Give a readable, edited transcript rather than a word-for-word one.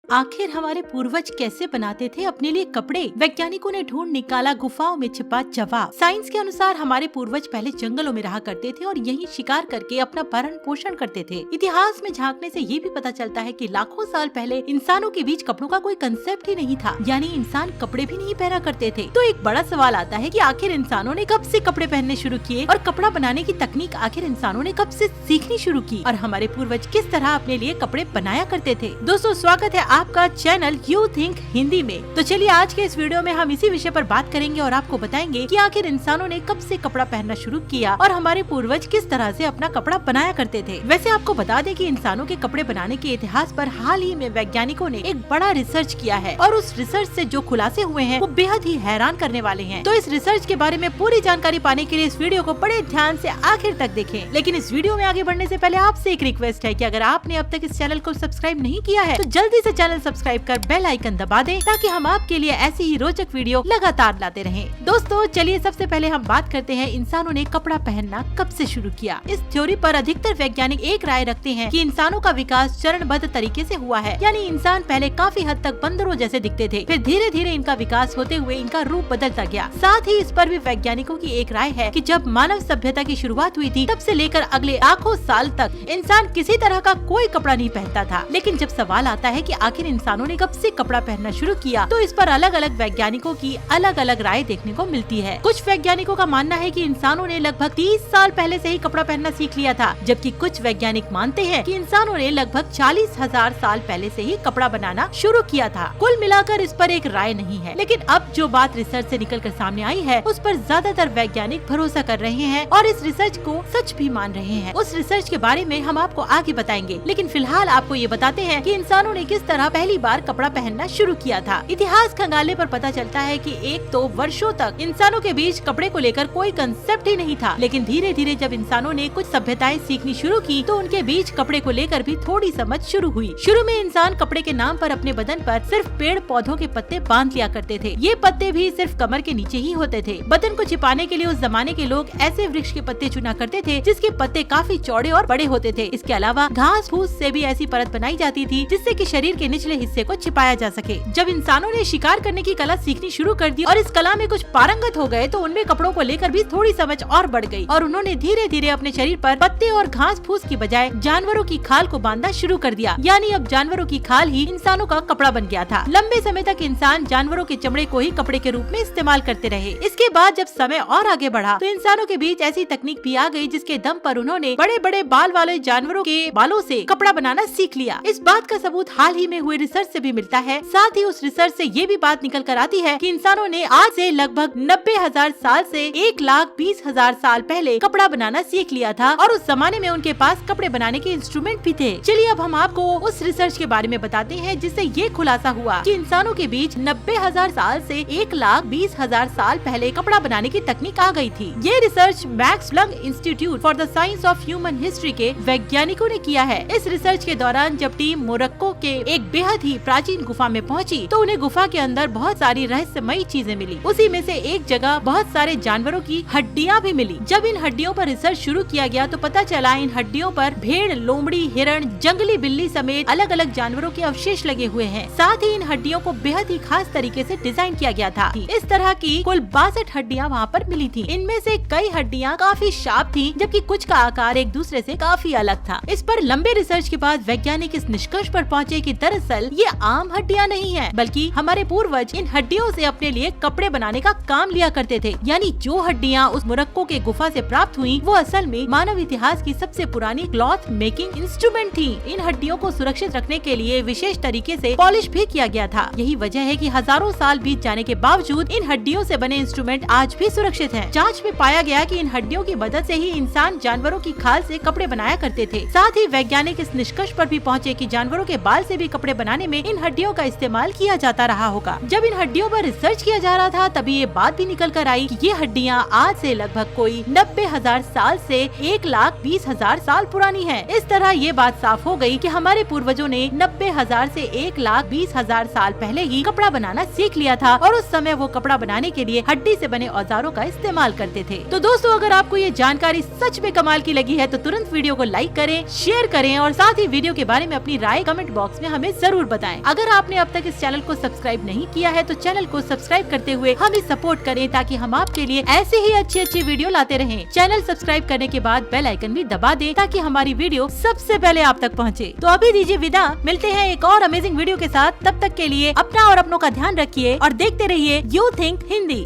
आखिर हमारे पूर्वज कैसे बनाते थे अपने लिए कपड़े? वैज्ञानिकों ने ढूंढ निकाला गुफाओं में छिपा जवाब। साइंस के अनुसार हमारे पूर्वज पहले जंगलों में रहा करते थे और यहीं शिकार करके अपना भरण पोषण करते थे। इतिहास में झांकने से ये भी पता चलता है कि लाखों साल पहले इंसानों के बीच कपड़ों का कोई कंसेप्ट ही नहीं था, यानी इंसान कपड़े भी नहीं पहना करते थे। तो एक बड़ा सवाल आता है कि आखिर इंसानों ने कब से कपड़े पहनने शुरू किए और कपड़ा बनाने की तकनीक आखिर इंसानों ने कब से सीखनी शुरू की और हमारे पूर्वज किस तरह अपने लिए कपड़े बनाया करते थे। दोस्तों, स्वागत है आपका चैनल यू थिंक हिंदी में। तो चलिए आज के इस वीडियो में हम इसी विषय पर बात करेंगे और आपको बताएंगे कि आखिर इंसानों ने कब से कपड़ा पहनना शुरू किया और हमारे पूर्वज किस तरह से अपना कपड़ा बनाया करते थे। वैसे आपको बता दें कि इंसानों के कपड़े बनाने के इतिहास पर हाल ही में वैज्ञानिकों ने एक बड़ा रिसर्च किया है और उस रिसर्च से जो खुलासे हुए हैं वो बेहद ही हैरान करने वाले हैं। तो इस रिसर्च के बारे में पूरी जानकारी पाने के लिए इस वीडियो को बड़े ध्यान से आखिर तक देखें। लेकिन इस वीडियो में आगे बढ़ने से पहले आपसे एक रिक्वेस्ट है कि अगर आपने अब तक इस चैनल को सब्सक्राइब नहीं किया है तो जल्दी से चैनल सब्सक्राइब कर बेल आइकन दबा दें ताकि हम आपके लिए ऐसी ही रोचक वीडियो लगातार लाते रहें। दोस्तों, चलिए सबसे पहले हम बात करते हैं इंसानों ने कपड़ा पहनना कब से शुरू किया। इस थ्योरी पर अधिकतर वैज्ञानिक एक राय रखते हैं कि इंसानों का विकास चरणबद्ध तरीके से हुआ है, यानी इंसान पहले काफी हद तक बंदरों जैसे दिखते थे, फिर धीरे धीरे इनका विकास होते हुए इनका रूप बदलता गया। साथ ही इस पर भी वैज्ञानिकों की एक राय है कि जब मानव सभ्यता की शुरुआत हुई थी तब से लेकर अगले लाखों साल तक इंसान किसी तरह का कोई कपड़ा नहीं पहनता था। लेकिन जब सवाल आता है कि आखिर इंसानों ने कब से कपड़ा पहनना शुरू किया तो इस पर अलग अलग वैज्ञानिकों की अलग अलग राय देखने को मिलती है। कुछ वैज्ञानिकों का मानना है कि इंसानों ने लगभग 30 साल पहले से ही कपड़ा पहनना सीख लिया था, जबकि कुछ वैज्ञानिक मानते हैं कि इंसानों ने लगभग 40,000 साल पहले से ही कपड़ा बनाना शुरू किया था। कुल मिलाकर इस पर एक राय नहीं है, लेकिन अब जो बात रिसर्च से निकल कर सामने आई है उस पर ज्यादातर वैज्ञानिक भरोसा कर रहे हैं और इस रिसर्च को सच भी मान रहे हैं। उस रिसर्च के बारे में हम आपको आगे बताएंगे, लेकिन फिलहाल आपको ये बताते हैं कि इंसानों ने किस तरह पहली बार कपड़ा पहनना शुरू किया था। इतिहास खंगालने पर पता चलता है कि एक तो वर्षों तक इंसानों के बीच कपड़े को लेकर कोई कंसेप्ट ही नहीं था, लेकिन धीरे धीरे जब इंसानों ने कुछ सभ्यताएं सीखनी शुरू की तो उनके बीच कपड़े को लेकर भी थोड़ी समझ शुरू हुई। शुरू में इंसान कपड़े के नाम पर अपने बदन पर सिर्फ पेड़ पौधों के पत्ते बांध लिया करते थे। ये पत्ते भी सिर्फ कमर के नीचे ही होते थे। बदन को छिपाने के लिए उस जमाने के लोग ऐसे वृक्ष के पत्ते चुना करते थे जिसके पत्ते काफी चौड़े और बड़े होते थे। इसके अलावा घास फूस से भी ऐसी परत बनाई जाती थी जिससे कि शरीर के निचले हिस्से को छिपाया जा सके। जब इंसानों ने शिकार करने की कला सीखनी शुरू कर दी और इस कला में कुछ पारंगत हो गए तो उनमें कपड़ों को लेकर भी थोड़ी समझ और बढ़ गई और उन्होंने धीरे धीरे अपने शरीर पर पत्ते और घास फूस की बजाय जानवरों की खाल को बांधना शुरू कर दिया, यानी अब जानवरों की खाल ही इंसानों का कपड़ा बन गया था। लंबे समय तक इंसान जानवरों के चमड़े को ही कपड़े के रूप में इस्तेमाल करते रहे। इसके बाद जब समय और आगे बढ़ा तो इंसानों के बीच ऐसी तकनीक भी आ गई जिसके दम पर उन्होंने बड़े बड़े बाल वाले जानवरों के बालों से कपड़ा बनाना सीख लिया। इस बात का सबूत हाल ही में हुए रिसर्च से भी मिलता है। साथ ही उस रिसर्च से ये भी बात निकल कर आती है कि इंसानों ने आज से लगभग 90,000 साल से 1,20,000 साल पहले कपड़ा बनाना सीख लिया था और उस जमाने में उनके पास कपड़े बनाने के इंस्ट्रूमेंट भी थे। चलिए अब हम आपको उस रिसर्च के बारे में बताते हैं जिससे ये खुलासा हुआ कि इंसानों के बीच 90,000 साल से 1,20,000 साल पहले कपड़ा बनाने की तकनीक आ गई थी। ये research Max Planck Institute for the Science of Human History के वैज्ञानिकों ने किया है। इस रिसर्च के दौरान जब टीम मोरक्को के एक बेहद ही प्राचीन गुफा में पहुंची तो उन्हें गुफा के अंदर बहुत सारी रहस्यमयी चीजें मिली। उसी में से एक जगह बहुत सारे जानवरों की हड्डियां भी मिली। जब इन हड्डियों पर रिसर्च शुरू किया गया तो पता चला इन हड्डियों पर भेड़, लोमड़ी, हिरण, जंगली बिल्ली समेत अलग अलग जानवरों के अवशेष लगे हुए हैं। साथ ही इन हड्डियों को बेहद ही खास तरीके से डिजाइन किया गया था। इस तरह की कुल 62 हड्डियां वहाँ पर मिली थी। इनमें से कई हड्डियां काफी शार्प थी, जबकि कुछ का आकार एक दूसरे से काफी अलग था। इस पर लंबे रिसर्च के बाद वैज्ञानिक इस निष्कर्ष पर पहुँचे कि दरअसल ये आम हड्डियां नहीं है, बल्कि हमारे पूर्वज इन हड्डियों से अपने लिए कपड़े बनाने का काम लिया करते थे। यानी जो हड्डियां उस मोरक्को के गुफा से प्राप्त हुई वो असल में मानव इतिहास की सबसे पुरानी क्लॉथ मेकिंग इंस्ट्रूमेंट थी। इन हड्डियों को सुरक्षित रखने के लिए विशेष तरीके से पॉलिश भी किया गया था। यही वजह है कि हजारों साल बीत जाने के बावजूद इन हड्डियों से बने इंस्ट्रूमेंट आज भी सुरक्षित हैं। जांच में पाया गया कि इन हड्डियों की मदद से ही इंसान जानवरों की खाल से कपड़े बनाया करते थे। साथ ही वैज्ञानिक इस निष्कर्ष पर भी पहुँचे कि जानवरों के बाल से भी कपड़े बनाने में इन हड्डियों का इस्तेमाल किया जाता रहा होगा। जब इन हड्डियों पर रिसर्च किया जा रहा था तभी ये बात भी निकल कर आई कि ये हड्डियां आज से लगभग कोई 90,000 साल से 1,20,000 साल पुरानी है। इस तरह ये बात साफ हो गई कि हमारे पूर्वजों ने 90,000 से 1,20,000 साल पहले ही कपड़ा बनाना सीख लिया था और उस समय वो कपड़ा बनाने के लिए हड्डी से बने औजारों का इस्तेमाल करते थे। तो दोस्तों, अगर आपको ये जानकारी सच में कमाल की लगी है तो तुरंत वीडियो को लाइक करें, शेयर करें और साथ ही वीडियो के बारे में अपनी राय कमेंट बॉक्स में हमें जरूर बताएं। अगर आपने अब तक इस चैनल को सब्सक्राइब नहीं किया है तो चैनल को सब्सक्राइब करते हुए हमें सपोर्ट करें, ताकि हम आपके लिए ऐसे ही अच्छी वीडियो लाते रहें। चैनल सब्सक्राइब करने के बाद बेल आइकन भी दबा दें, ताकि हमारी वीडियो सबसे पहले आप तक पहुंचे। तो अभी दीजिए विदा, मिलते हैं एक और अमेजिंग वीडियो के साथ। तब तक के लिए अपना और अपनों का ध्यान रखिए और देखते रहिए यू थिंक हिंदी।